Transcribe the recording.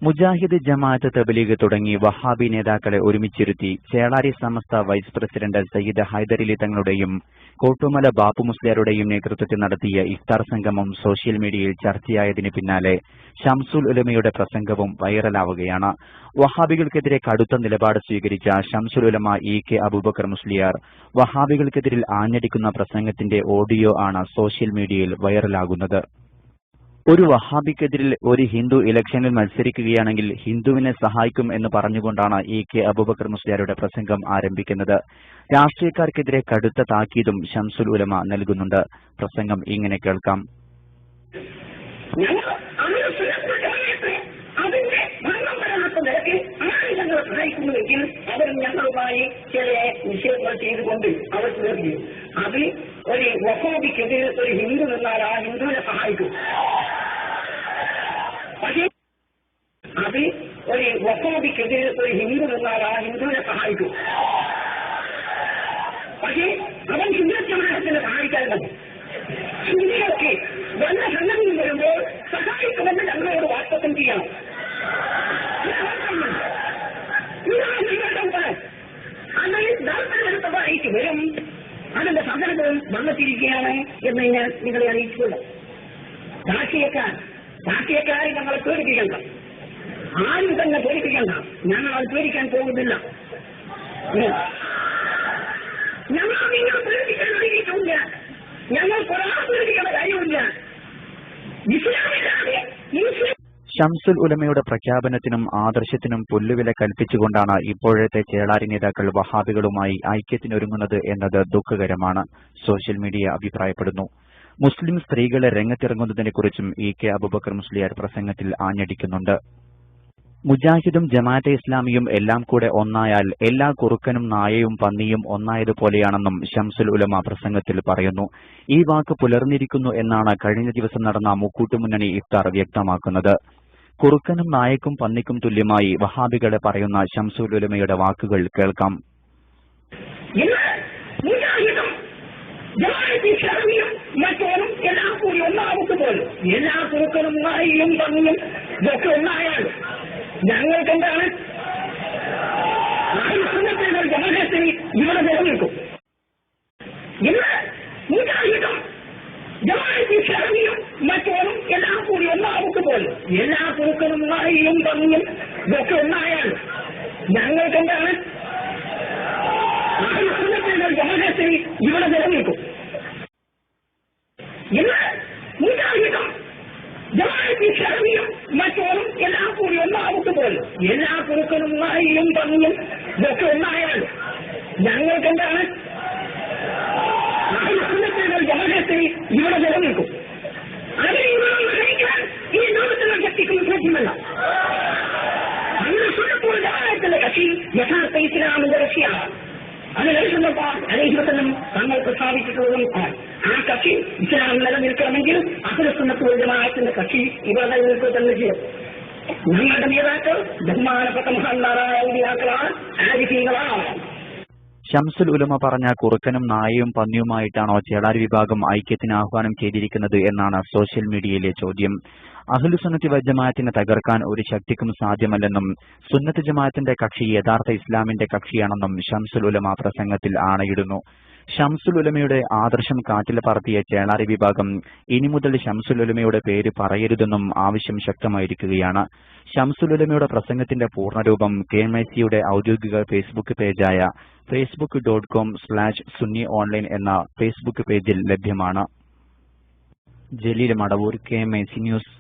മുജാഹിദ് ജമാഅത്ത് തബ്ലീഗ് തുടങ്ങി വഹാബി നേതാക്കളെ ഒരുമിച്ചിരുത്തി ചേളാരി സമസ്ത vice president Sayyid Hyderali തങ്ങളുടെയും Kottumala Bapu മുസ്ലിയാരുടെയും നേതൃത്വത്തിൽ നടത്തിയ ഇഫ്താർ സംഗമം സോഷ്യൽ മീഡിയയിൽ ചർച്ചയായതിന് പിന്നാലെ ഷംസുൽ ഉലമയുടെ പ്രസംഗവും വൈറലാവുകയാണ്. വഹാബികൾക്കെതിരെ കടുത്ത നിലപാട് സ്വീകരിച്ച ഷംസുൽ ഉലമ ഇ.കെ. അബൂബക്കർ മുസ്ലിയാർ വഹാബികൾക്കെതിരിൽ ആഞ്ഞടിക്കുന്ന പ്രസംഗത്തിന്റെ ഓഡിയോ ആണ് സോഷ്യൽ മീഡിയയിൽ വൈറലാകുന്നത്. ഒരു വഹാബിക്കെതിരിൽ ഒരു ഹിന്ദു ഇലക്ഷനിൽ മത്സരിക്കുകയാണെങ്കിൽ ഹിന്ദുവിനെ സഹായിക്കും എന്ന് പറഞ്ഞുകൊണ്ടാണ് ഇ.കെ. അബൂബക്കർ മുസ്ലിയാരുടെ പ്രസംഗം ആരംഭിക്കുന്നത്. രാഷ്ട്രീയക്കാർക്കെതിരെ കടുത്ത താക്കീതും ഷംസുൽ ഉലമ നൽകുന്നുണ്ട്. പ്രസംഗം ഇങ്ങനെ കേൾക്കാം. സഹായിക്കുന്നുവെങ്കിൽ അവർ ഞങ്ങളുമായി ചില നിഷേധങ്ങൾ ചെയ്തുകൊണ്ട് അവർ തീർന്നു. അതിൽ ഒരു വഹാബിക്കെതിരെ ഒരു ഹിന്ദു നിന്നാൽ ആ ഹിന്ദുവിനെ സഹായിക്കും. പക്ഷേ അതിൽ ഒരു വഹാബിക്കെതിരെ ഒരു ഹിന്ദു നിന്നാൽ ആ ഹിന്ദുവിനെ സഹായിക്കും. പക്ഷേ അവൻ ഹിന്ദുത്വത്തെ സഹായിക്കാറുണ്ട്. ഹിന്ദിയൊക്കെ വല്ല സംഘടന വരുമ്പോൾ സഹായിക്കുമെന്ന് ഞങ്ങളോട് വാസ്തവം ചെയ്യണം. താല്പര്യമെടുത്തതായിട്ട് വരും. അതിന്റെ സന്ദർഭം വന്നെത്തിയിരിക്കുകയാണ് എന്ന് ഞാൻ നിങ്ങളെ അറിയിച്ചുകൊണ്ട് രാഷ്ട്രീയക്കാരെ ഞങ്ങളെ പേടിപ്പിക്കണ്ട, ആരും തന്നെ പേടിപ്പിക്കണ്ട. ഞങ്ങൾ അത് പേടിക്കാൻ പോകുന്നില്ല. ഞങ്ങൾ നിങ്ങൾ പേടിപ്പിക്കാൻ അറിയിച്ചില്ല. ഞങ്ങൾ ഒരാൾ പേടിക്കേണ്ട കാര്യമില്ല. ഇസ്ലാമിലാണ് ഷംസുൽ ഉലമയുടെ പ്രഖ്യാപനത്തിനും ആദർശത്തിനും പുല്ലുവില കൽപ്പിച്ചുകൊണ്ടാണ് ഇപ്പോഴത്തെ ചേളാരി നേതാക്കൾ വഹാബികളുമായി ഐക്യത്തിനൊരുങ്ങുന്നത് എന്നത് ദുഃഖകരമാണ്. സോഷ്യൽ മീഡിയ അഭിപ്രായപ്പെടുന്നു. മുസ്ലിം സ്ത്രീകളെ രംഗത്തിറങ്ങുന്നതിനെക്കുറിച്ചും ഇ.കെ. അബൂബക്കർ മുസ്ലിയാർ പ്രസംഗത്തിൽ ആഞ്ഞടിക്കുന്നുണ്ട്. മുജാഹിദും ജമാഅത്തെ ഇസ്ലാമിയും എല്ലാം കൂടെ ഒന്നായാൽ എല്ലാ കുറുക്കനും നായയും പന്നിയും ഒന്നായതുപോലെയാണെന്നും ഷംസുൽ ഉലമ പ്രസംഗത്തിൽ പറയുന്നു. ഈ വാക്ക് പുലർന്നിരിക്കുന്നു എന്നാണ് കഴിഞ്ഞ ദിവസം നടന്ന മുക്കൂട്ടുമുന്നണി ഇഫ്താർ വ്യക്തമാക്കുന്നത്. കുറുക്കനും നായക്കും പന്നിക്കും തുല്യമായി വഹാബികളെ പറയുന്ന ഷംസുൽ ഉലമയുടെ വാക്കുകൾ കേൾക്കാം. മറ്റോരും എല്ലാം കൂടി ഒന്നാവുമ്പോൾ എല്ലാ കുറുക്കനും നായയും പന്നിയും ഇതൊക്കെ ഒന്നായാൽ ഞങ്ങൾക്കെന്താണ് ജനഹത്തിന് ഇവിടെ നിലനിൽക്കും. ഇന്ന് മുജാഹിദും ജമാഅത്തെ ഇസ്ലാമിയും മറ്റോരും എല്ലാം കൂടി ഒന്നാവുമ്പോൾ എല്ലാ കുറുക്കനും നായയും പന്നിയും ഇതൊക്കെ ഒന്നായാൽ ഞങ്ങൾക്കെന്താണ് ജനഹത്തിന് ഇവിടെ നിലനിൽക്കും. ഇന്ന് മുജാഹിദും ജമാഅത്തെ ഇസ്ലാമിയും മറ്റോരും എല്ലാം കൂടി ഒന്നാവുമ്പോൾ എല്ലാ കുറുക്കനും നായയും പന്നിയും ഇതൊക്കെ ഒന്നായാൽ ഞങ്ങൾക്കെന്താണ് ജനഹത്തിന് ഇവിടെ നിലനിൽക്കും. അതിനെ ഗ്രഹിക്കാൻ ഈ ലോകത്തിലുള്ള ശക്തിക്കും സാധ്യമല്ല. അങ്ങനെ സ്വന്തപ്പോൾ ജമാഅത്തിന്റെ കക്ഷി യഥാർത്ഥ ഇസ്ലാമിന്റെ കക്ഷിയാണ്. അത് അലൈഹിവസല്ലം തങ്ങൾ പ്രസ്താവിച്ചിട്ടുള്ളതും ആ കക്ഷി ഇസ്ലാം നിലനിൽക്കണമെങ്കിൽ അഹ്ലുസുന്നത്ത് വൽ ജമാഅത്തിന്റെ കക്ഷി ഇവിടെ നിലനിൽക്കുക തന്നെ ചെയ്യും. ഞങ്ങളുടെ നേതാക്കൾ ബഹുമാനപ്പെട്ട മഹാന്മാരായ ഔലിയാക്കളാണ്, ആരിഫീങ്ങളാണ്. ഷംസുൽ ഉലമ പറഞ്ഞ കുറുക്കനും നായയും പന്നിയുമായിട്ടാണോ ചേളാരി വിഭാഗം ഐക്യത്തിന് ആഹ്വാനം ചെയ്തിരിക്കുന്നത് എന്നാണ് സോഷ്യൽ മീഡിയയിലെ ചോദ്യം. അഹ്ലുസുന്നത്തി വൽ ജമാഅത്തിനെ തകർക്കാൻ ഒരു ശക്തിക്കും സാധ്യമല്ലെന്നും സുന്നത്ത് ജമാഅത്തിന്റെ കക്ഷി യഥാർത്ഥ ഇസ്ലാമിന്റെ കക്ഷിയാണെന്നും ഷംസുൽ ഉലമ പ്രസംഗത്തിൽ ആണയിടുന്നു. ഷംസുൽ ഉലമയുടെ ആദർശം കാറ്റിൽ പറത്തിയ ചേളാരി വിഭാഗം ഇനി മുതൽ ഷംസുൽ ഉലമയുടെ പേര് പറയരുതെന്നും ആവശ്യം ശക്തമായിരിക്കുകയാണ്. ഷംസുൽ ഉലമയുടെ പ്രസംഗത്തിന്റെ പൂർണ്ണരൂപം KMIC-യുടെ ഔദ്യോഗിക ഫേസ്ബുക്ക് പേജായ facebook.com/sunni online എന്ന ഫേസ്ബുക്ക് പേജിൽ ലഭ്യമാണ്. Jaleel Madavoor, KMIC news.